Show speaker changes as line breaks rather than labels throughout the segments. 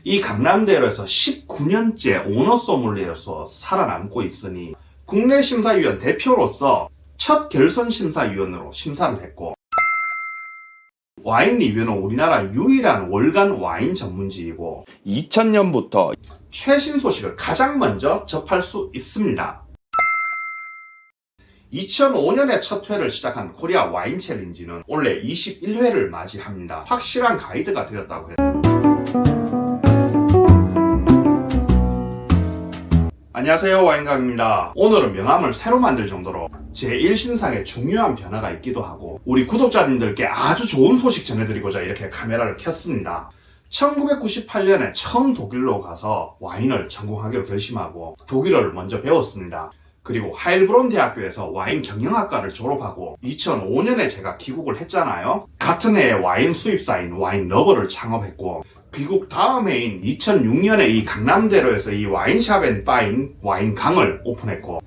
이 강남대로에서 19년째 오너 소믈리에로서 살아남고 있으니 국내 심사위원 대표로서 첫 결선 심사위원으로 심사를 했고, 와인 리뷰는 우리나라 유일한 월간 와인 전문지이고 2000년부터 최신 소식을 가장 먼저 접할 수 있습니다. 2005년에 첫 회를 시작한 코리아 와인 챌린지는 올해 21회를 맞이합니다. 확실한 가이드가 되었다고 해요. 안녕하세요, 와인강입니다. 오늘은 명함을 새로 만들 정도로 제 일신상에 중요한 변화가 있기도 하고 우리 구독자님들께 아주 좋은 소식 전해드리고자 이렇게 카메라를 켰습니다. 1998년에 처음 독일로 가서 와인을 전공하기로 결심하고 독일어를 먼저 배웠습니다. 그리고 하일브론 대학교에서 와인 경영학과를 졸업하고 2005년에 제가 귀국을 했잖아요. 같은 해에 와인 수입사인 와인러버를 창업했고, 귀국 다음 해인 2006년에 이 강남대로에서 이 와인샵 앤 바인 와인강을 오픈했고,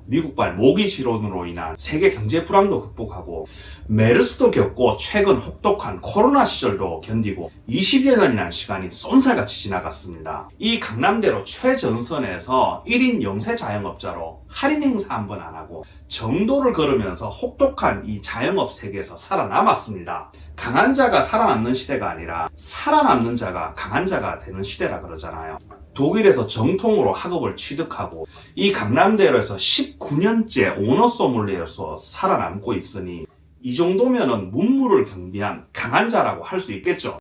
미국발 모기 질환으로 인한 세계 경제 불황도 극복하고 메르스도 겪고 최근 혹독한 코로나 시절도 견디고 20여 년이라는 시간이 쏜살같이 지나갔습니다. 이 강남대로 최전선에서 1인 영세 자영업자로 할인 행사 한 번 안 하고 정도를 걸으면서 혹독한 이 자영업 세계에서 살아남았습니다. 강한 자가 살아남는 시대가 아니라 살아남는 자가 강한 자가 되는 시대라 그러잖아요. 독일에서 정통으로 학업을 취득하고 이 강남대로에서 19년째 오너 소믈리에로서 살아남고 있으니 이 정도면은 문무를 경비한 강한 자라고 할 수 있겠죠.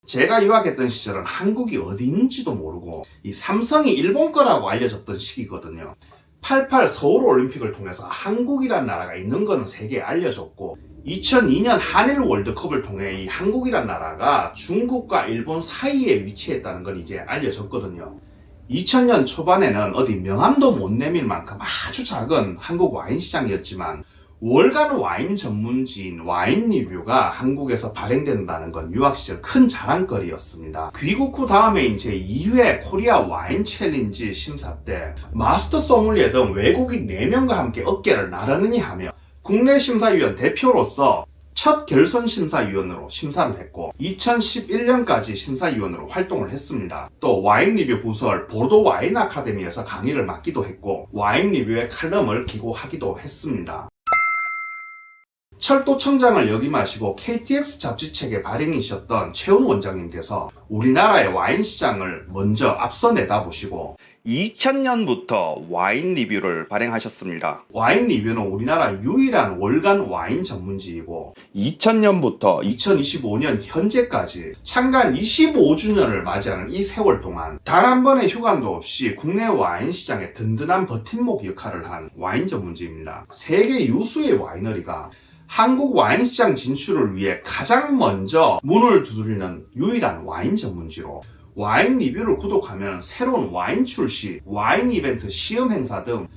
제가 유학했던 시절은 한국이 어디 있는지도 모르고 이 삼성이 일본 거라고 알려졌던 시기거든요. 88 서울올림픽을 통해서 한국이란 나라가 있는 거는 세계에 알려졌고 2002년 한일 월드컵을 통해 이 한국이란 나라가 중국과 일본 사이에 위치했다는 건 이제 알려졌거든요. 2000년 초반에는 어디 명함도 못 내밀 만큼 아주 작은 한국 와인 시장이었지만 월간 와인 전문지인 와인 리뷰가 한국에서 발행된다는 건 유학 시절 큰 자랑거리였습니다. 귀국 후 다음에 제 2회 코리아 와인 챌린지 심사 때 마스터 소믈리에 등 외국인 4명과 함께 어깨를 나란히 하며 국내 심사위원 대표로서 첫 결선 심사위원으로 심사를 했고 2011년까지 심사위원으로 활동을 했습니다. 또 와인 리뷰 부설 보도 와인 아카데미에서 강의를 맡기도 했고 와인 리뷰의 칼럼을 기고하기도 했습니다. 철도청장을 역임하시고 KTX 잡지책의 발행이셨던 최훈 원장님께서 우리나라의 와인 시장을 먼저 앞서 내다보시고 2000년부터 와인 리뷰를 발행하셨습니다. 와인 리뷰는 우리나라 유일한 월간 와인 전문지이고 2000년부터 2025년 현재까지 창간 25주년을 맞이하는 이 세월 동안 단 한 번의 휴관도 없이 국내 와인 시장의 든든한 버팀목 역할을 한 와인 전문지입니다. 세계 유수의 와이너리가 한국 와인 시장 진출을 위해 가장 먼저 문을 두드리는 유일한 와인 전문지로 와인 리뷰를 구독하면 새로운 와인 출시, 와인 이벤트, 시음 행사 등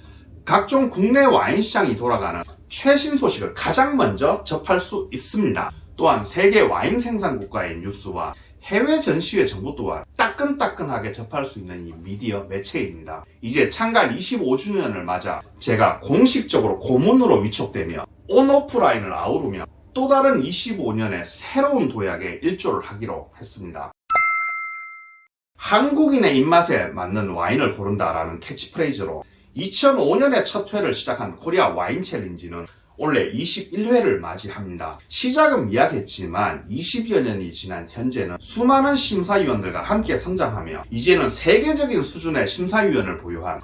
각종 국내 와인 시장이 돌아가는 최신 소식을 가장 먼저 접할 수 있습니다. 또한 세계 와인 생산 국가의 뉴스와 해외 전시회 정보 또한 따끈따끈하게 접할 수 있는 이 미디어 매체입니다. 이제 창간 25주년을 맞아 제가 공식적으로 고문으로 위촉되며 온오프라인을 아우르며 또 다른 25년의 새로운 도약에 일조를 하기로 했습니다. 한국인의 입맛에 맞는 와인을 고른다라는 캐치프레이즈로 2005년에 첫 회를 시작한 코리아 와인 챌린지는 올해 21회를 맞이합니다. 시작은 미약했지만 20여 년이 지난 현재는 수많은 심사위원들과 함께 성장하며 이제는 세계적인 수준의 심사위원을 보유한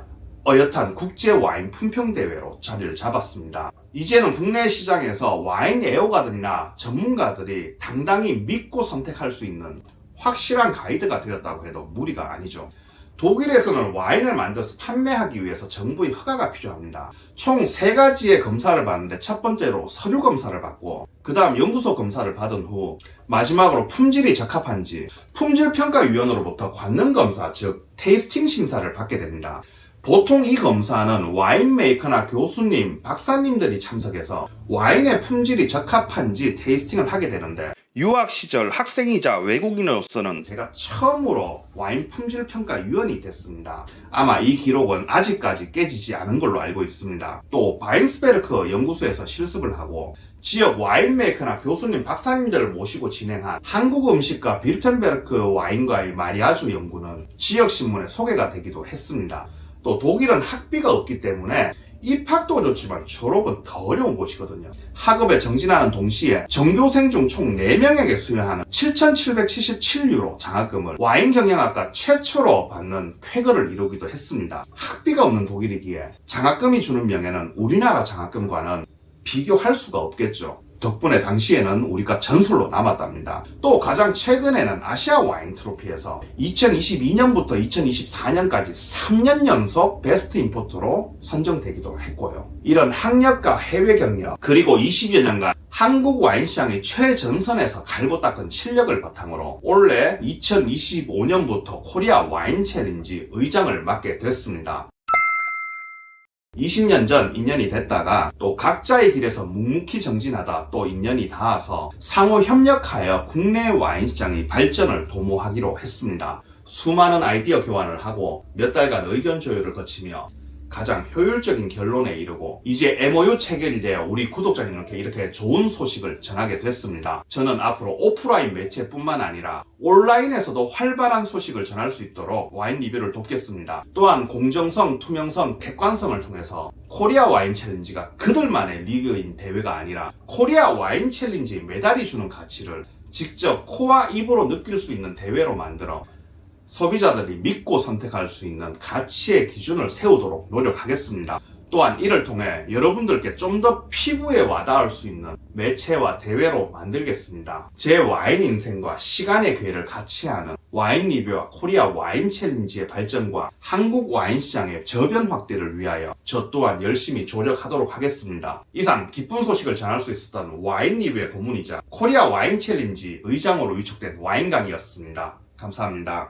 어엿한 국제 와인 품평대회로 자리를 잡았습니다. 이제는 국내 시장에서 와인 애호가들이나 전문가들이 당당히 믿고 선택할 수 있는 확실한 가이드가 되었다고 해도 무리가 아니죠. 독일에서는 와인을 만들어서 판매하기 위해서 정부의 허가가 필요합니다. 총 3가지의 검사를 받는데 첫 번째로 서류 검사를 받고 그 다음 연구소 검사를 받은 후 마지막으로 품질이 적합한지 품질평가위원으로부터 관능 검사 즉 테이스팅 심사를 받게 됩니다. 보통 이 검사는 와인 메이커나 교수님, 박사님들이 참석해서 와인의 품질이 적합한지 테이스팅을 하게 되는데 유학 시절 학생이자 외국인으로서는 제가 처음으로 와인 품질 평가 위원이 됐습니다. 아마 이 기록은 아직까지 깨지지 않은 걸로 알고 있습니다. 또 바인스베르크 연구소에서 실습을 하고 지역 와인 메이커나 교수님, 박사님들을 모시고 진행한 한국 음식과 비르텐베르크 와인과의 마리아주 연구는 지역 신문에 소개가 되기도 했습니다. 또 독일은 학비가 없기 때문에 입학도 좋지만 졸업은 더 어려운 곳이거든요. 학업에 정진하는 동시에 전교생 중 총 4명에게 수여하는 7,777유로 장학금을 와인 경영학과 최초로 받는 쾌거를 이루기도 했습니다. 학비가 없는 독일이기에 장학금이 주는 명예는 우리나라 장학금과는 비교할 수가 없겠죠. 덕분에 당시에는 우리가 전설로 남았답니다. 또 가장 최근에는 아시아 와인 트로피에서 2022년부터 2024년까지 3년 연속 베스트 임포터로 선정되기도 했고요. 이런 학력과 해외 경력 그리고 20여 년간 한국 와인 시장의 최전선에서 갈고 닦은 실력을 바탕으로 올해 2025년부터 코리아 와인 챌린지 의장을 맡게 됐습니다. 20년 전 인연이 됐다가 또 각자의 길에서 묵묵히 정진하다 또 인연이 닿아서 상호 협력하여 국내 와인 시장의 발전을 도모하기로 했습니다. 수많은 아이디어 교환을 하고 몇 달간 의견 조율을 거치며 가장 효율적인 결론에 이르고 이제 MOU 체결이 되어 우리 구독자님께 이렇게 좋은 소식을 전하게 됐습니다. 저는 앞으로 오프라인 매체뿐만 아니라 온라인에서도 활발한 소식을 전할 수 있도록 와인 리뷰를 돕겠습니다. 또한 공정성, 투명성, 객관성을 통해서 코리아 와인 챌린지가 그들만의 리그인 대회가 아니라 코리아 와인 챌린지에 메달이 주는 가치를 직접 코와 입으로 느낄 수 있는 대회로 만들어 소비자들이 믿고 선택할 수 있는 가치의 기준을 세우도록 노력하겠습니다. 또한 이를 통해 여러분들께 좀 더 피부에 와닿을 수 있는 매체와 대회로 만들겠습니다. 제 와인 인생과 시간의 기회를 같이 하는 와인 리뷰와 코리아 와인 챌린지의 발전과 한국 와인 시장의 저변 확대를 위하여 저 또한 열심히 조력하도록 하겠습니다. 이상 기쁜 소식을 전할 수 있었던 와인 리뷰의 고문이자 코리아 와인 챌린지 의장으로 위촉된 와인 강이었습니다. 감사합니다.